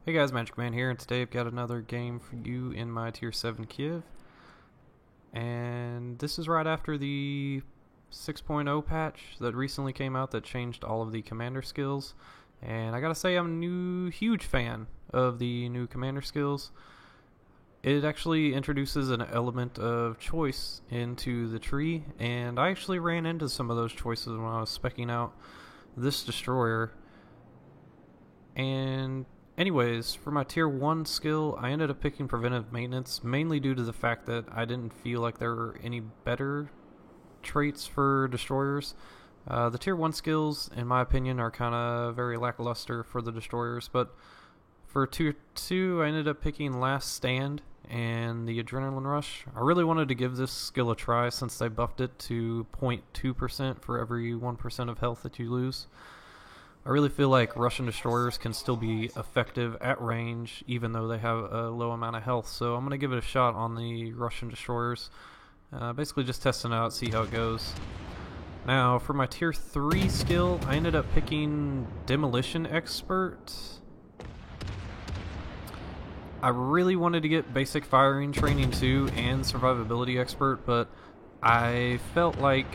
Hey guys, Magic Man here, and today I've got another game for you in my Tier 7 Kiev. And this is right after the 6.0 patch that recently came out that changed all of the commander skills. And I gotta say, I'm a huge fan of the new commander skills. It actually introduces an element of choice into the tree, and I actually ran into some of those choices when I was speccing out this destroyer. And anyways, for my tier 1 skill, I ended up picking preventive maintenance, mainly due to the fact that I didn't feel like there were any better traits for destroyers. The tier 1 skills, in my opinion, are kind of very lackluster for the destroyers, but for tier 2, I ended up picking Last Stand and the Adrenaline Rush. I really wanted to give this skill a try since they buffed it to 0.2% for every 1% of health that you lose. I really feel like Russian destroyers can still be effective at range even though they have a low amount of health, so I'm going to give it a shot on the Russian destroyers. Basically just testing it out, see how it goes. Now for my tier 3 skill, I ended up picking Demolition Expert. I really wanted to get basic firing training too and survivability expert, but I felt like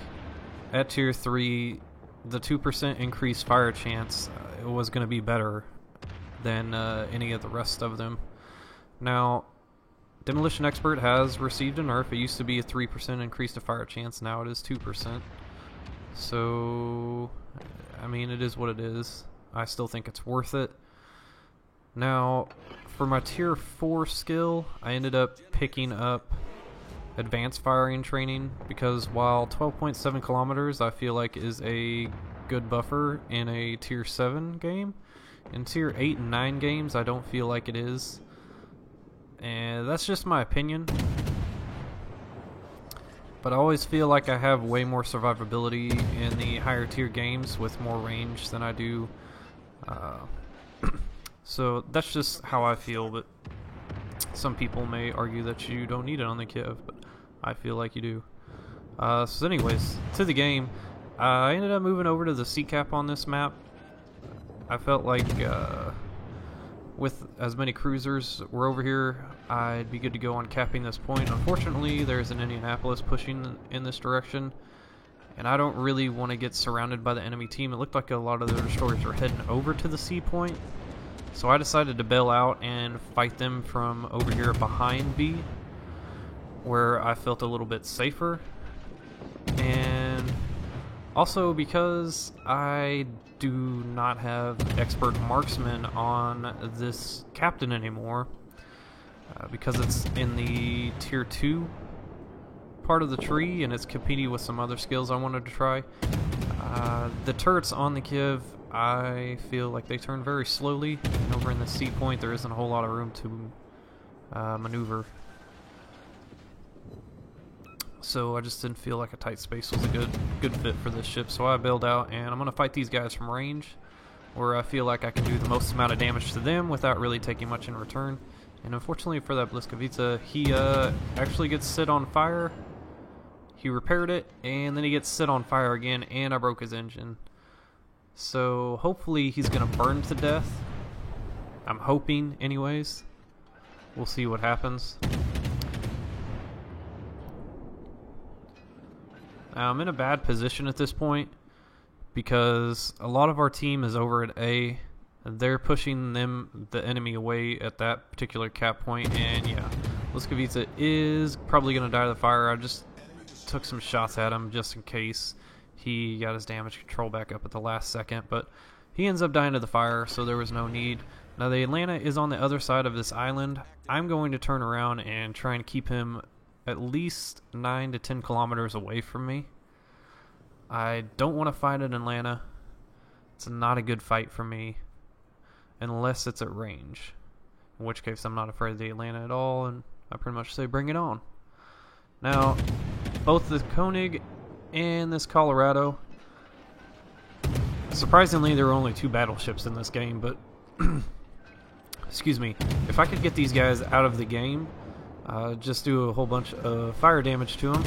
at tier 3 the 2% increased fire chance was going to be better than any of the rest of them. Now, Demolition Expert has received a nerf. It used to be a 3% increase to fire chance, now it is 2%. So, I mean, it is what it is. I still think it's worth it. Now, for my tier 4 skill, I ended up picking up advanced firing training because while 12.7 kilometers I feel like is a good buffer in a tier 7 game, in tier 8 and 9 games I don't feel like it is, and that's just my opinion. But I always feel like I have way more survivability in the higher tier games with more range than I do, so that's just how I feel. But some people may argue that you don't need it on the Kiev, but I feel like you do. So anyways, to the game, I ended up moving over to the sea cap on this map. I felt like with as many cruisers were over here, I'd be good to go on capping this point. Unfortunately, there's an Indianapolis pushing in this direction, and I don't really want to get surrounded by the enemy team. It looked like a lot of the destroyers were heading over to the sea point, so I decided to bail out and fight them from over here behind B, where I felt a little bit safer. And also because I do not have expert marksman on this captain anymore, because it's in the tier 2 part of the tree and it's competing with some other skills I wanted to try. The turrets on the Kiev, I feel like they turn very slowly, and over in the sea point there isn't a whole lot of room to maneuver. So I just didn't feel like a tight space was a good fit for this ship, so I bailed out, and I'm going to fight these guys from range, where I feel like I can do the most amount of damage to them without really taking much in return. And unfortunately for that Bliskovica, he actually gets set on fire. He repaired it, and then he gets set on fire again, and I broke his engine. So hopefully he's going to burn to death. I'm hoping anyways. We'll see what happens. Now, I'm in a bad position at this point because a lot of our team is over at A. They're pushing the enemy away at that particular cap point, and yeah, Bliskovica is probably going to die to the fire. I just took some shots at him just in case he got his damage control back up at the last second, but he ends up dying to the fire, so there was no need. Now, the Atlanta is on the other side of this island. I'm going to turn around and try and keep him at least 9 to 10 kilometers away from me. I don't want to fight in Atlanta. It's not a good fight for me unless it's at range, in which case I'm not afraid of the Atlanta at all, and I pretty much say bring it on. Now, both the Koenig and this Colorado, surprisingly there were only 2 battleships in this game, but excuse me, if I could get these guys out of the game, just do a whole bunch of fire damage to them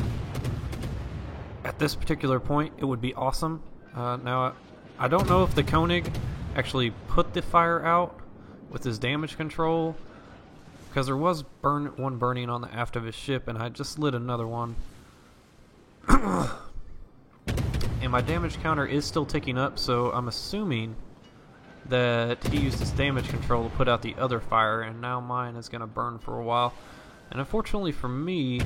at this particular point, it would be awesome. Now, I don't know if the Koenig actually put the fire out with his damage control, because there was one burning on the aft of his ship, and I just lit another one. And my damage counter is still ticking up, so I'm assuming that he used his damage control to put out the other fire, and now mine is going to burn for a while. And unfortunately for me,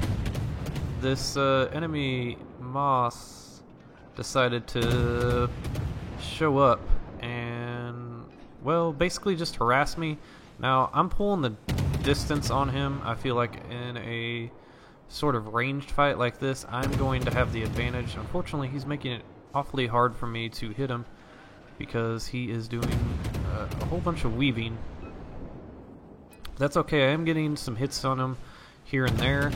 this enemy Moss decided to show up and, well, basically just harass me. Now, I'm pulling the distance on him. I feel like in a sort of ranged fight like this, I'm going to have the advantage. Unfortunately, he's making it awfully hard for me to hit him because he is doing a whole bunch of weaving. That's okay. I am getting some hits on him here and there.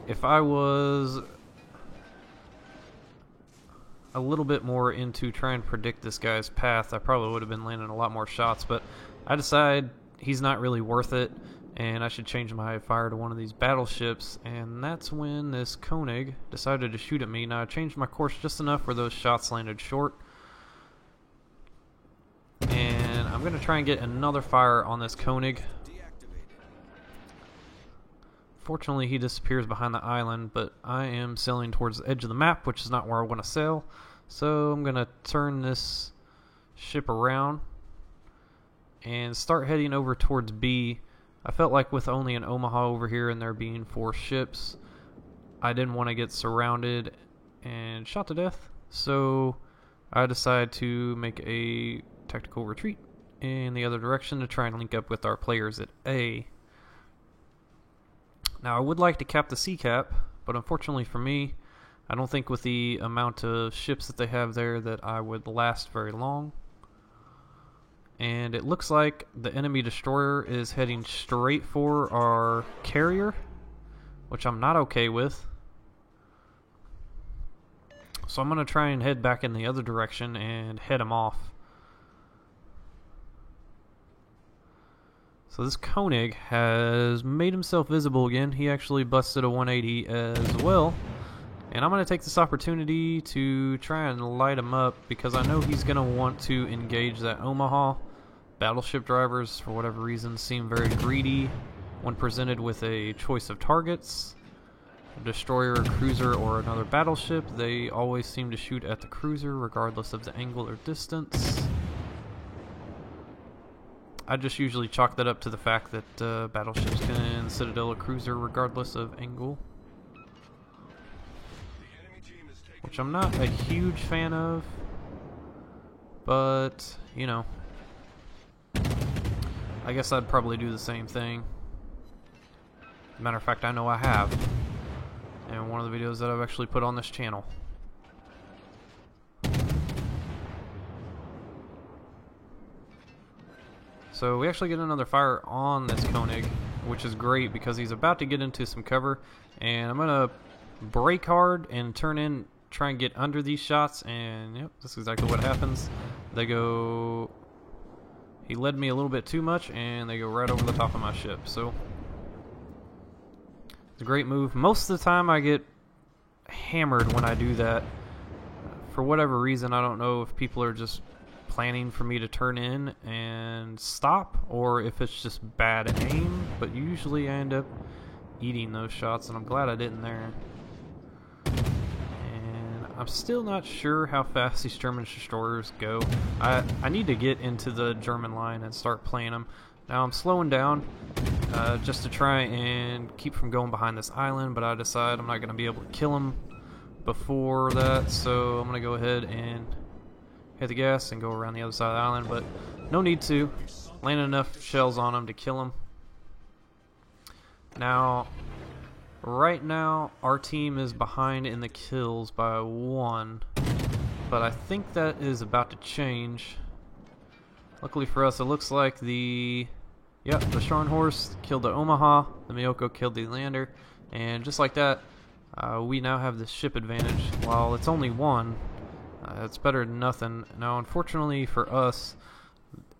If I was a little bit more into trying to predict this guy's path, I probably would have been landing a lot more shots, but I decide he's not really worth it, and I should change my fire to one of these battleships, and that's when this Koenig decided to shoot at me. Now, I changed my course just enough where those shots landed short, and I'm going to try and get another fire on this Koenig. Fortunately, he disappears behind the island, but I am sailing towards the edge of the map, which is not where I want to sail. So I'm going to turn this ship around and start heading over towards B. I felt like with only an Omaha over here and there being 4 ships, I didn't want to get surrounded and shot to death. So I decided to make a tactical retreat in the other direction to try and link up with our players at A. Now, I would like to cap the sea cap, but unfortunately for me, I don't think with the amount of ships that they have there that I would last very long. And it looks like the enemy destroyer is heading straight for our carrier, which I'm not okay with. So I'm going to try and head back in the other direction and head him off. So this Koenig has made himself visible again. He actually busted a 180 as well. And I'm going to take this opportunity to try and light him up because I know he's going to want to engage that Omaha. Battleship drivers, for whatever reason, seem very greedy when presented with a choice of targets. A destroyer, a cruiser, or another battleship. They always seem to shoot at the cruiser regardless of the angle or distance. I just usually chalk that up to the fact that battleships can citadel a cruiser regardless of angle, which I'm not a huge fan of, but, you know, I guess I'd probably do the same thing. Matter of fact, I know I have in one of the videos that I've actually put on this channel. So we actually get another fire on this Koenig, which is great because he's about to get into some cover, and I'm gonna brake hard and try and get under these shots, and yep, that's exactly what happens. They go, he led me a little bit too much, and they go right over the top of my ship. So it's a great move. Most of the time I get hammered when I do that. For whatever reason, I don't know if people are just planning for me to turn in and stop, or if it's just bad aim, but usually I end up eating those shots, and I'm glad I didn't there. And I'm still not sure how fast these German destroyers go. I need to get into the German line and start playing them. Now I'm slowing down just to try and keep from going behind this island, but I decide I'm not going to be able to kill them before that, so I'm going to go ahead and hit the gas and go around the other side of the island, but no need to. Land enough shells on them to kill them. Now, right now, our team is behind in the kills by 1, but I think that is about to change. Luckily for us, it looks like the Scharnhorst killed the Omaha, the Miyoko killed the Lander, and just like that, we now have the ship advantage. While it's only 1, it's better than nothing. Now, unfortunately for us,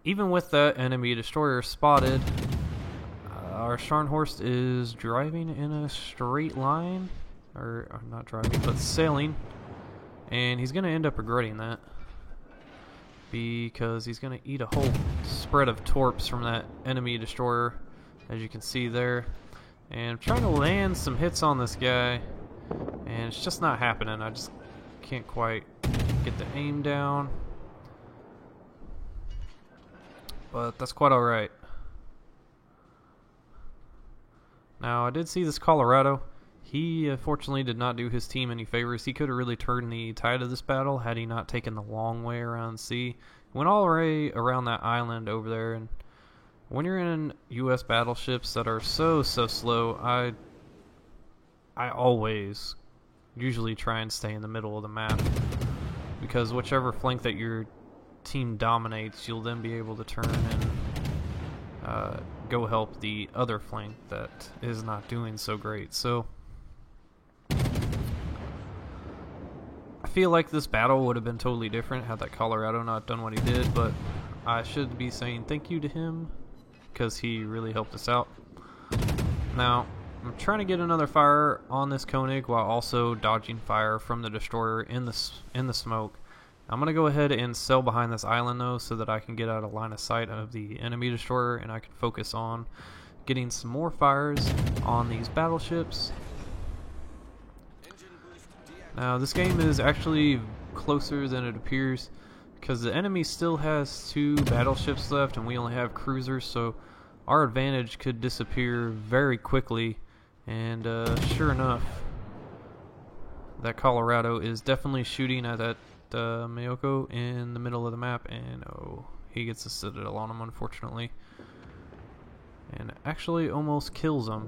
even with that enemy destroyer spotted, our Scharnhorst is driving in a straight line, or not driving, but sailing, and he's going to end up regretting that because he's going to eat a whole spread of torps from that enemy destroyer, as you can see there. And I'm trying to land some hits on this guy, and it's just not happening. I just can't quite get the aim down. But that's quite alright. Now, I did see this Colorado. He unfortunately did not do his team any favors. He could have really turned the tide of this battle had he not taken the long way around sea. Went all the way around that island over there, and when you're in U.S. battleships that are so slow, I always usually try and stay in the middle of the map, because whichever flank that your team dominates, you'll then be able to turn and go help the other flank that is not doing so great. So I feel like this battle would have been totally different had that Colorado not done what he did, but I should be saying thank you to him because he really helped us out. Now, I'm trying to get another fire on this Koenig while also dodging fire from the destroyer in the smoke. I'm going to go ahead and sail behind this island though, so that I can get out of line of sight of the enemy destroyer and I can focus on getting some more fires on these battleships. Now, this game is actually closer than it appears, because the enemy still has 2 battleships left and we only have cruisers, so our advantage could disappear very quickly. And sure enough, that Colorado is definitely shooting at that Mayoko in the middle of the map, and oh, he gets a Citadel on him, unfortunately, and actually almost kills him.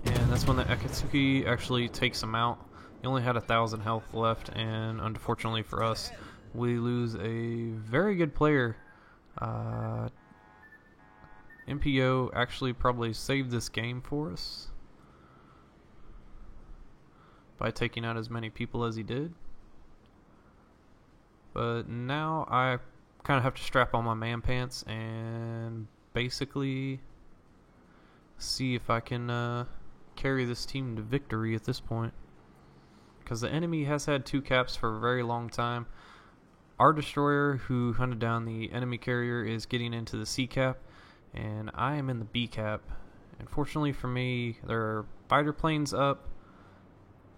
And that's when the Akatsuki actually takes him out. He only had 1,000 health left, and unfortunately for us, we lose a very good player. MPO actually probably saved this game for us by taking out as many people as he did. But now I kind of have to strap on my man pants and basically see if I can carry this team to victory at this point, because the enemy has had 2 caps for a very long time. Our destroyer, who hunted down the enemy carrier, is getting into the C cap, and I am in the B cap. Unfortunately for me, there are fighter planes up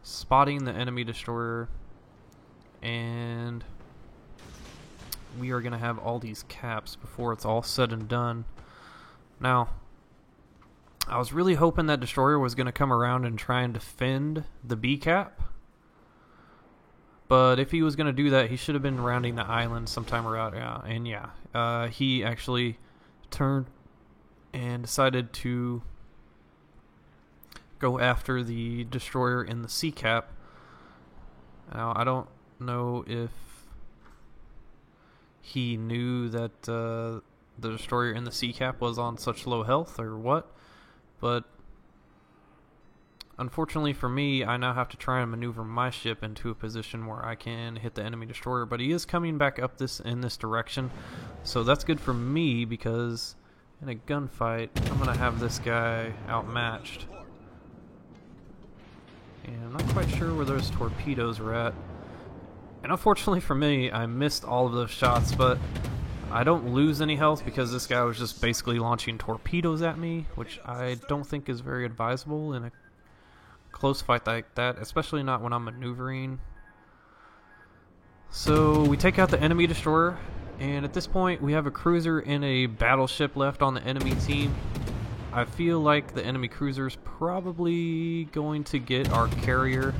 spotting the enemy destroyer, and we are going to have all these caps before it's all said and done. Now, I was really hoping that destroyer was going to come around and try and defend the B cap, but if he was going to do that, he should have been rounding the island sometime around. He actually turned and decided to go after the destroyer in the C cap. Now, I don't know if he knew that the destroyer in the C cap was on such low health or what, but unfortunately for me, I now have to try and maneuver my ship into a position where I can hit the enemy destroyer, but he is coming back up in this direction, so that's good for me, because in a gunfight, I'm going to have this guy outmatched. And I'm not quite sure where those torpedoes were at. And unfortunately for me, I missed all of those shots, but I don't lose any health because this guy was just basically launching torpedoes at me, which I don't think is very advisable in a close fight like that, especially not when I'm maneuvering. So we take out the enemy destroyer, and at this point we have a cruiser and a battleship left on the enemy team. I feel like the enemy cruiser is probably going to get our carrier.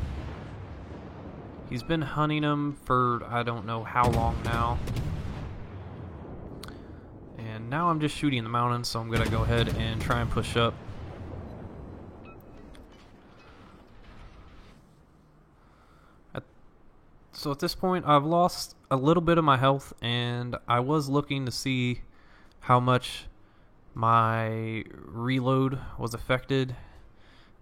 He's been hunting him for I don't know how long now. And now I'm just shooting the mountain, so I'm going to go ahead and try and push up. So at this point, I've lost a little bit of my health, and I was looking to see how much my reload was affected.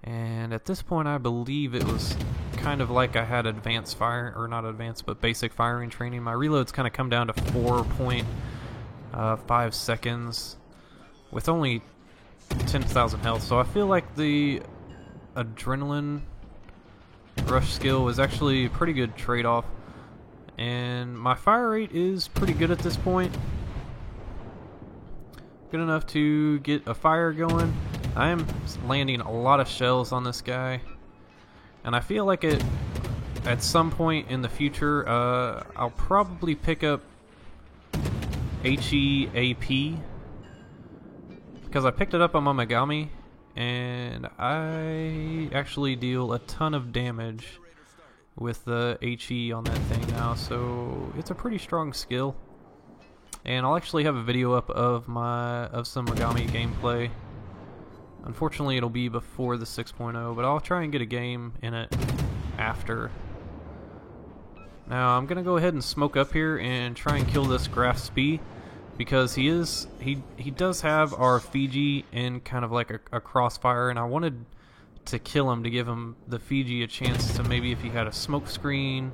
And at this point, I believe it was kind of like I had advanced fire, or not advanced, but basic firing training. My reload's kind of come down to 4.5 seconds with only 10,000 health. So I feel like the adrenaline rush skill was actually a pretty good trade-off. and my fire rate is pretty good at this point. Good enough to get a fire going. I am landing a lot of shells on this guy, and I feel like at some point in the future I'll probably pick up HEAP, because I picked it up on my Megami and I actually deal a ton of damage with the HE on that thing now, so it's a pretty strong skill. And I'll actually have a video up of some Megami gameplay. Unfortunately, it'll be before the 6.0, but I'll try and get a game in it after. Now I'm gonna go ahead and smoke up here and try and kill this Graf Spee, because he does have our Fiji in kind of like a crossfire, and I wanted to kill him to give him the Fiji a chance to maybe, if he had a smoke screen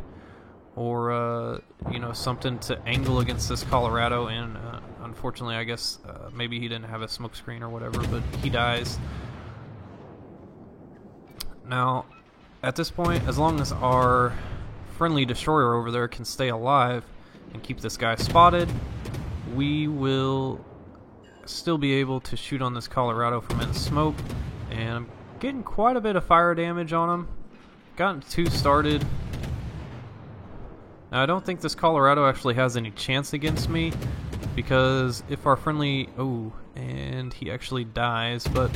or you know, something to angle against this Colorado, and unfortunately I guess maybe he didn't have a smoke screen or whatever, but he dies. Now at this point, as long as our friendly destroyer over there can stay alive and keep this guy spotted, we will still be able to shoot on this Colorado from in smoke. And I'm getting quite a bit of fire damage on him. Gotten 2 started. Now I don't think this Colorado actually has any chance against me, because if our friendly... oh, and he actually dies, but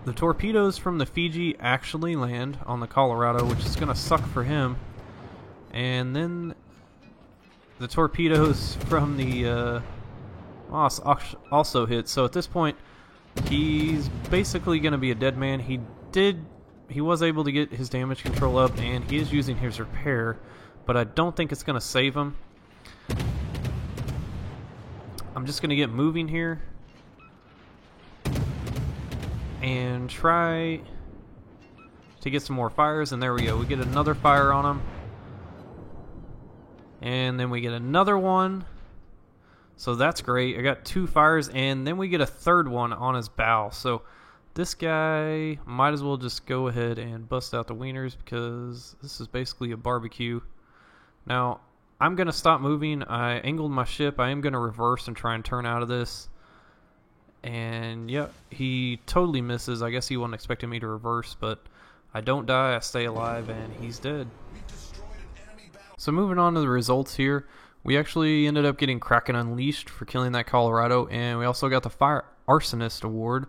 the torpedoes from the Fiji actually land on the Colorado, which is going to suck for him. And then the torpedoes from the Moss also hit. So at this point, he's basically going to be a dead man. He was able to get his damage control up, and he is using his repair, but I don't think it's going to save him. I'm just going to get moving here and try to get some more fires, and there we go. We get another fire on him, and then we get another one, so that's great. I got 2 fires, and then we get a third one on his bow. So this guy might as well just go ahead and bust out the wieners, because this is basically a barbecue. Now I'm gonna stop moving. I angled my ship. I am gonna reverse and try and turn out of this. And yeah, he totally misses. I guess he wasn't expecting me to reverse, but I don't die, I stay alive, and he's dead. So moving on to the results here, we actually ended up getting Kraken Unleashed for killing that Colorado, and we also got the Fire Arsonist Award.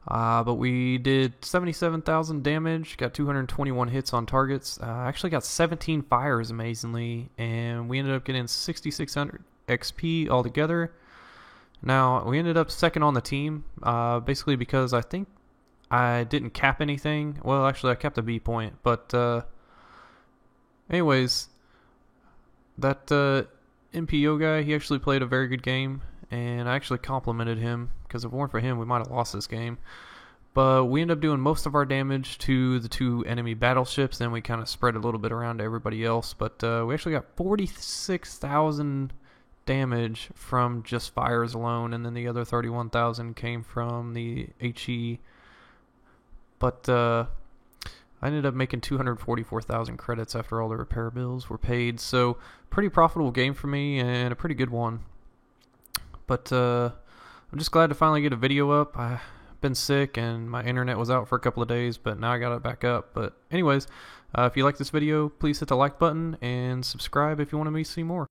But we did 77,000 damage, got 221 hits on targets, actually got 17 fires amazingly, and we ended up getting 6,600 XP altogether. Now, we ended up second on the team, basically because I think I didn't cap anything. Well, actually I kept a B point, but anyways, that MPO guy, he actually played a very good game, and I actually complimented him, because if it weren't for him, we might have lost this game. But we ended up doing most of our damage to the 2 enemy battleships, and we kind of spread a little bit around to everybody else. But we actually got 46,000 damage from just fires alone, and then the other 31,000 came from the HE. But I ended up making 244,000 credits after all the repair bills were paid. So pretty profitable game for me, and a pretty good one. But I'm just glad to finally get a video up. I've been sick and my internet was out for a couple of days, but now I got it back up. But anyways, if you like this video, please hit the like button and subscribe if you want to see more.